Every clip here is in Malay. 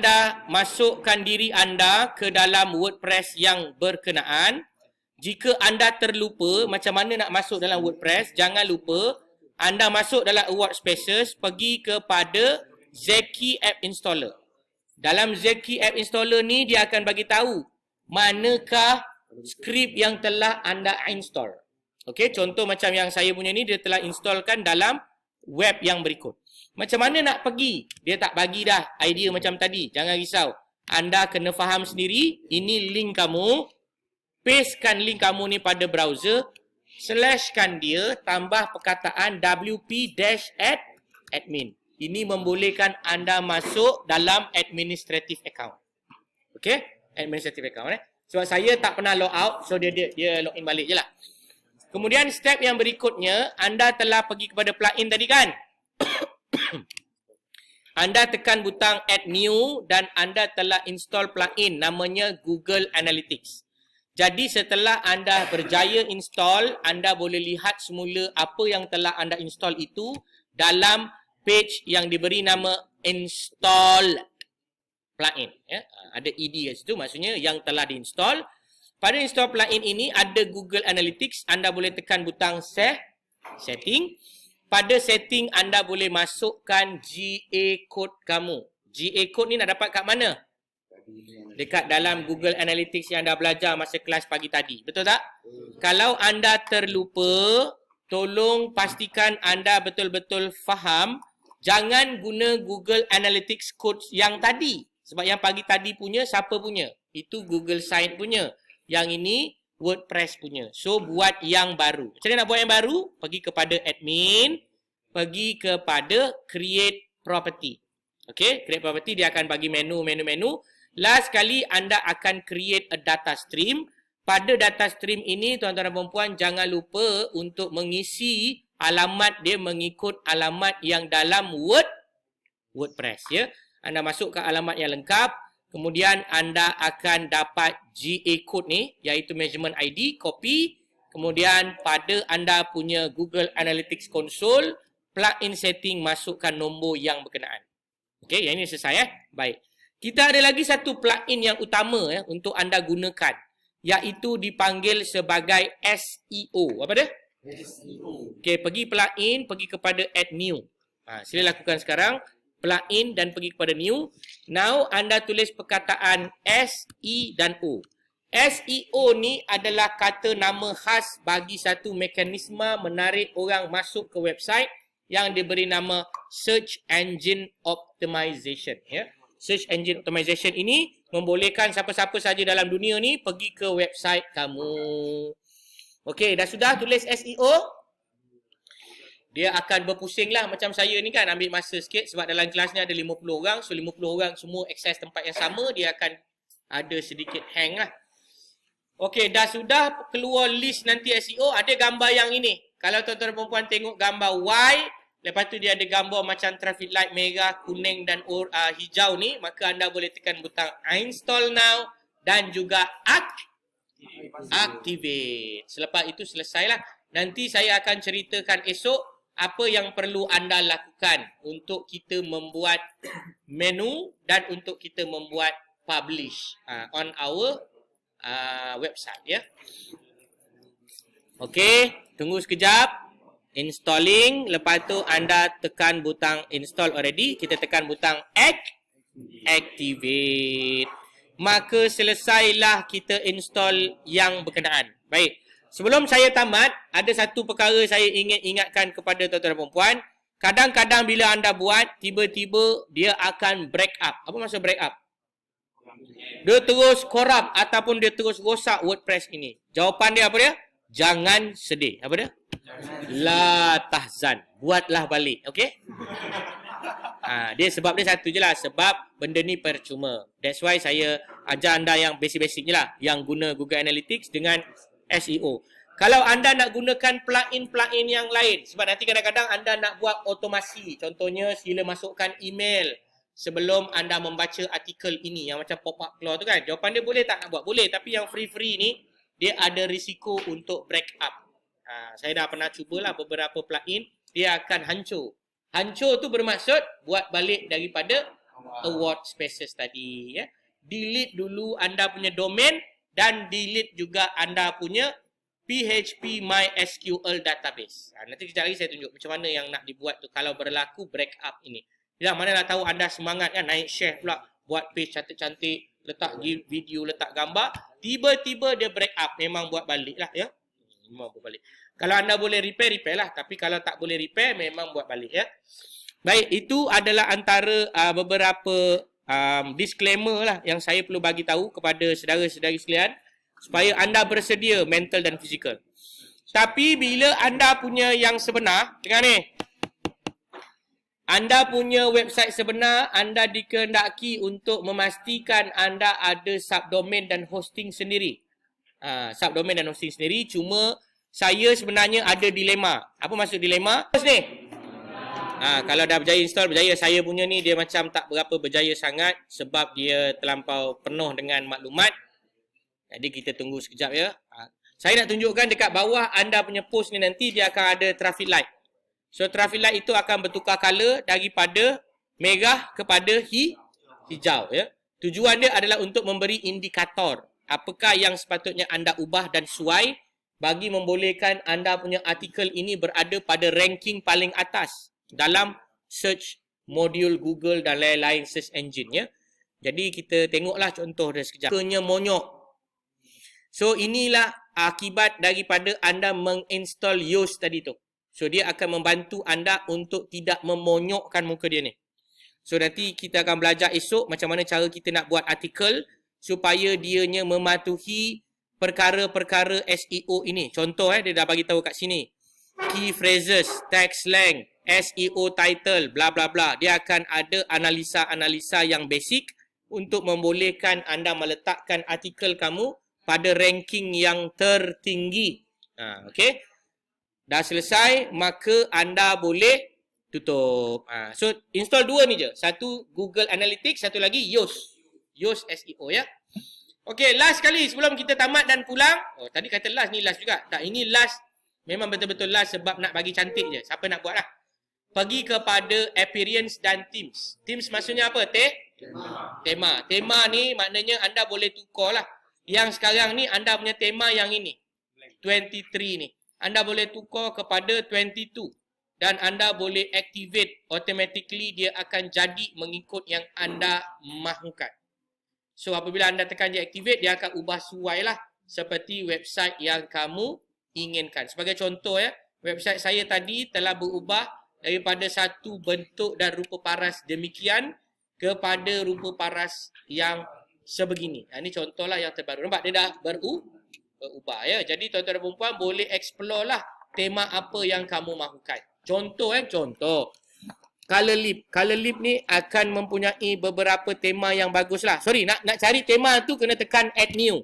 anda masukkan diri anda ke dalam WordPress yang berkenaan, jika anda terlupa macam mana nak masuk dalam WordPress, jangan lupa anda masuk dalam Workspaces, pergi kepada Zeki App Installer. Dalam Zeki App Installer ni dia akan bagi tahu manakah skrip yang telah anda install. Okey, contoh macam yang saya punya ni dia telah installkan dalam web yang berikut. Macam mana nak pergi? Dia tak bagi dah idea macam tadi. Jangan risau. Anda kena faham sendiri. Ini link kamu. Pastekan link kamu ni pada browser. Slashkan dia. Tambah perkataan wp-admin. Ini membolehkan anda masuk dalam administrative account. Okay? Administrative account. Sebab saya tak pernah log out. So dia login balik je lah. Kemudian step yang berikutnya. Anda telah pergi kepada plugin tadi kan? Anda tekan butang add new dan anda telah install plugin namanya Google Analytics. Jadi setelah anda berjaya install, anda boleh lihat semula apa yang telah anda install itu dalam page yang diberi nama install plugin. Ya? Ada ed kat situ, maksudnya yang telah diinstall. Pada install plugin ini ada Google Analytics, anda boleh tekan butang setting. Pada setting anda boleh masukkan GA code kamu. GA code ni nak dapat kat mana? Dekat dalam Google Analytics yang anda belajar masa kelas pagi tadi. Betul tak? Kalau anda terlupa, tolong pastikan anda betul-betul faham. Jangan guna Google Analytics code yang tadi. Sebab yang pagi tadi punya, siapa punya? Itu Google Site punya. Yang ini WordPress punya. So, buat yang baru. Macam mana nak buat yang baru? Pergi kepada admin. Pergi kepada create property. Okay, create property dia akan bagi menu. Last kali anda akan create a data stream. Pada data stream ini, tuan-tuan dan puan-puan, jangan lupa untuk mengisi alamat dia mengikut alamat yang dalam WordPress. Ya. Anda masuk ke alamat yang lengkap. Kemudian anda akan dapat GA code ni, iaitu measurement ID, copy. Kemudian pada anda punya Google Analytics Console, plugin setting, masukkan nombor yang berkenaan. Okey, yang ini selesai. Baik. Kita ada lagi satu plugin yang utama untuk anda gunakan, iaitu dipanggil sebagai SEO. Apa dia? SEO. Okey, pergi plugin, pergi kepada add new. Sila lakukan sekarang. Plugin dan pergi kepada new. Now, anda tulis perkataan SE dan O. SEO ni adalah kata nama khas bagi satu mekanisme menarik orang masuk ke website yang diberi nama Search Engine Optimization. Ya. Search Engine Optimization ini membolehkan siapa-siapa saja dalam dunia ni pergi ke website kamu. Okey, dah sudah tulis SEO? Dia akan berpusing lah macam saya ni kan, ambil masa sikit sebab dalam kelas ni ada 50 orang. So 50 orang semua akses tempat yang sama, dia akan ada sedikit hang lah. Okey, dah sudah keluar list nanti SEO, ada gambar yang ini. Kalau tuan-tuan dan perempuan tengok gambar Y, lepas tu dia ada gambar macam traffic light merah, kuning dan hijau ni, maka anda boleh tekan butang install now dan juga activate. Selepas itu selesailah. Nanti saya akan ceritakan esok apa yang perlu anda lakukan untuk kita membuat menu dan untuk kita membuat publish on our website. Ya. Okey, tunggu sekejap. Installing. Lepas tu anda tekan butang install already. Kita tekan butang activate. Maka selesailah kita install yang berkenaan. Baik. Sebelum saya tamat, ada satu perkara saya ingin ingatkan kepada tuan-tuan dan puan-puan. Kadang-kadang bila anda buat, tiba-tiba dia akan break up. Apa maksud break up? Dia terus corrupt ataupun dia terus rosak WordPress ini. Jawapan dia apa dia? Jangan sedih. Apa dia? La tahzan. Buatlah balik. Okey? Dia sebab dia satu je lah. Sebab benda ni percuma. That's why saya ajar anda yang basic-basic je lah. Yang guna Google Analytics dengan SEO. Kalau anda nak gunakan plugin-plugin yang lain, sebab nanti kadang-kadang anda nak buat otomasi. Contohnya, sila masukkan email sebelum anda membaca artikel ini yang macam pop-up keluar tu kan. Jawapan dia boleh tak nak buat? Boleh. Tapi yang free-free ni, dia ada risiko untuk break up. Saya dah pernah cubalah beberapa plugin, dia akan hancur. Hancur tu bermaksud buat balik daripada award spaces tadi ya. Delete dulu anda punya domain dan delete juga anda punya PHP MySQL database. Nanti kejap lagi saya tunjuk macam mana yang nak dibuat tu kalau berlaku breakup ini. Ya, mana nak tahu anda semangat kan naik share pula, buat page cantik-cantik, letak video, letak gambar, tiba-tiba dia breakup, memang buat balik lah ya. Memang buat balik. Kalau anda boleh repair, repair lah. Tapi kalau tak boleh repair, memang buat balik ya. Baik, itu adalah antara beberapa disclaimer lah yang saya perlu bagi tahu kepada saudara-saudari sekalian supaya anda bersedia mental dan fizikal. Tapi bila anda punya yang sebenar, dengar ni. Anda punya website sebenar, anda dikehendaki untuk memastikan anda ada subdomain dan hosting sendiri. Subdomain dan hosting sendiri, cuma saya sebenarnya ada dilema. Apa maksud dilema? Ni. Kalau dah berjaya install, berjaya. Saya punya ni dia macam tak berapa berjaya sangat sebab dia terlampau penuh dengan maklumat. Jadi kita tunggu sekejap ya. Saya nak tunjukkan dekat bawah anda punya post ni nanti dia akan ada traffic light. So traffic light itu akan bertukar color daripada merah kepada hijau ya. Tujuan dia adalah untuk memberi indikator apakah yang sepatutnya anda ubah dan suai bagi membolehkan anda punya artikel ini berada pada ranking paling atas dalam search modul Google dan lain-lain search engine ya. Jadi kita tengoklah contoh dia sekejap. Kenya monyok. So inilah akibat daripada anda menginstall Yoast tadi tu. So dia akan membantu anda untuk tidak memonyokkan muka dia ni. So nanti kita akan belajar esok macam mana cara kita nak buat artikel supaya dianya mematuhi perkara-perkara SEO ini. Contoh dia dah bagi tahu kat sini. Key phrases, tag slang, SEO title, bla bla bla. Dia akan ada analisa-analisa yang basic untuk membolehkan anda meletakkan artikel kamu pada ranking yang tertinggi. Okey. Dah selesai, maka anda boleh tutup. So install dua ni je. Satu Google Analytics, satu lagi Yoast. Yoast SEO ya. Okey, last kali sebelum kita tamat dan pulang. Oh, tadi kata last, ni last juga. Tak, ini last. Memang betul-betul last sebab nak bagi cantik je. Siapa nak buat lah. Pergi kepada appearance dan themes. Themes maksudnya apa? Tema. Tema ni maknanya anda boleh tukar lah. Yang sekarang ni anda punya tema yang ini. 23 ni. Anda boleh tukar kepada 22. Dan anda boleh activate automatically, dia akan jadi mengikut yang anda mahukan. So apabila anda tekan je activate, dia akan ubah suai lah seperti website yang kamu inginkan. Sebagai contoh ya, website saya tadi telah berubah daripada satu bentuk dan rupa paras demikian kepada rupa paras yang sebegini. Ini contohlah yang terbaru. Nampak dia dah berubah ya. Jadi tuan-tuan dan perempuan boleh explore lah tema apa yang kamu mahukan. Contoh contoh. Color Leap. Color Leap ni akan mempunyai beberapa tema yang bagus lah. Sorry, nak cari tema tu kena tekan add new.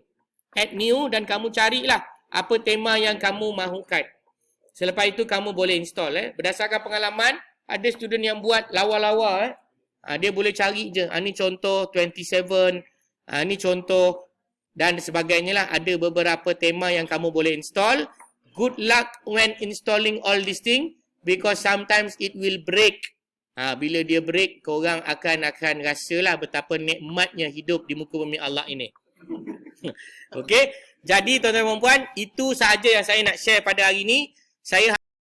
Add new dan kamu carilah apa tema yang kamu mahukan. Selepas itu kamu boleh install. Berdasarkan pengalaman, ada student yang buat lawa-lawa. Dia boleh cari je. Ini contoh 27. Ini contoh dan sebagainya lah. Ada beberapa tema yang kamu boleh install. Good luck when installing all these things because sometimes it will break. Bila dia break, korang akan rasalah betapa nikmatnya hidup di muka bumi Allah ini. Okey. Jadi tuan-tuan dan puan, itu sahaja yang saya nak share pada hari ini. Saya